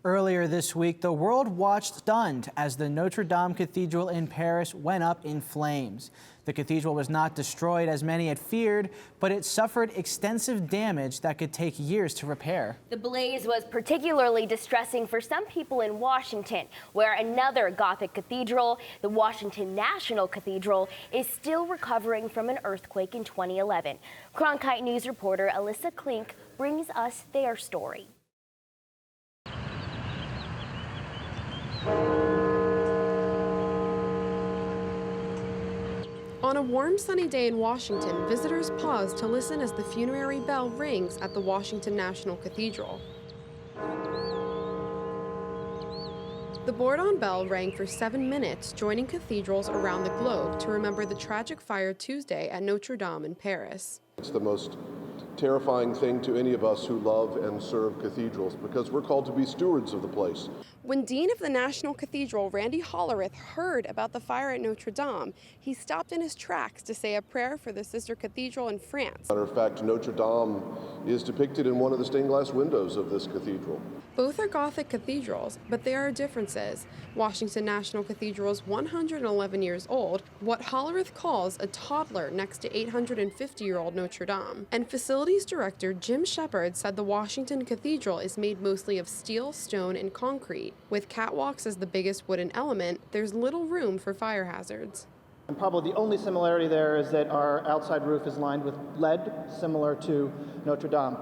Earlier this week, the world watched stunned as the Notre Dame Cathedral in Paris went up in flames. The cathedral was not destroyed as many had feared, but it suffered extensive damage that could take years to repair. The blaze was particularly distressing for some people in Washington, where another Gothic cathedral, the Washington National Cathedral, is still recovering from an earthquake in 2011. Cronkite News reporter Alyssa Klink brings us their story. On a warm, sunny day in Washington, visitors pause to listen as the funerary bell rings at the Washington National Cathedral. The board-on bell rang for 7 minutes, joining cathedrals around the globe to remember the tragic fire Tuesday at Notre Dame in Paris. It's the most terrifying thing to any of us who love and serve cathedrals, because we're called to be stewards of the place. When Dean of the National Cathedral, Randy Hollerith, heard about the fire at Notre Dame, he stopped in his tracks to say a prayer for the sister cathedral in France. Matter of fact, Notre Dame is depicted in one of the stained glass windows of this cathedral. Both are Gothic cathedrals, but there are differences. Washington National Cathedral is 111 years old, what Hollerith calls a toddler next to 850-year-old Notre Dame. And Facilities Director Jim Shepard said the Washington Cathedral is made mostly of steel, stone, and concrete. With catwalks as the biggest wooden element, there's little room for fire hazards. And probably the only similarity there is that our outside roof is lined with lead, similar to Notre Dame.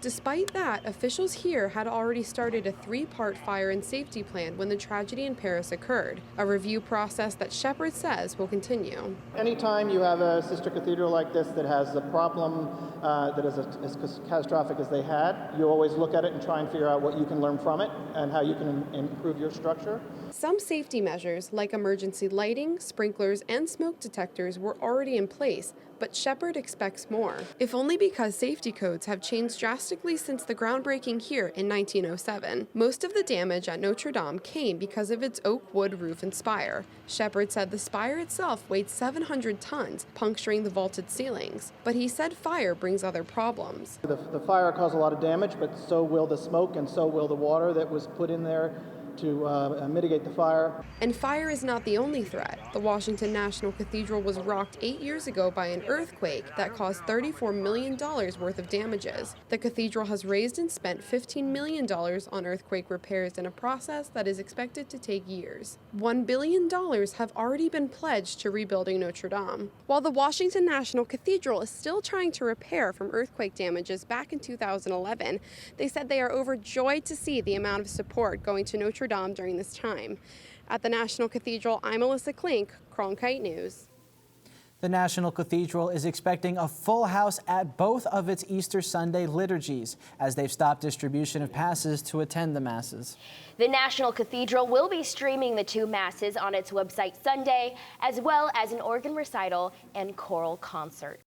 Despite that, officials here had already started a 3-part fire and safety plan when the tragedy in Paris occurred, a review process that Shepard says will continue. Anytime you have a sister cathedral like this that has a problem that is as catastrophic as they had, you always look at it and try and figure out what you can learn from it and how you can improve your structure. Some safety measures, like emergency lighting, sprinklers, and smoke detectors, were already in place, but Shepard expects more, if only because safety codes have changed drastically since the groundbreaking here in 1907. Most of the damage at Notre Dame came because of its oak wood roof and spire. Shepard said the spire itself weighed 700 tons, puncturing the vaulted ceilings, but he said fire brings other problems. The fire caused a lot of damage, but so will the smoke and so will the water that was put in there to mitigate the fire. And fire is not the only threat. The Washington National Cathedral was rocked 8 years ago by an earthquake that caused $34 million worth of damages. The cathedral has raised and spent $15 million on earthquake repairs in a process that is expected to take years. $1 billion have already been pledged to rebuilding Notre Dame. While the Washington National Cathedral is still trying to repair from earthquake damages back in 2011, they said they are overjoyed to see the amount of support going to Notre Dame during this time. At the National Cathedral, I'm Alyssa Klink, Cronkite News. The National Cathedral is expecting a full house at both of its Easter Sunday liturgies, as they've stopped distribution of passes to attend the masses. The National Cathedral will be streaming the 2 masses on its website Sunday, as well as an organ recital and choral concert.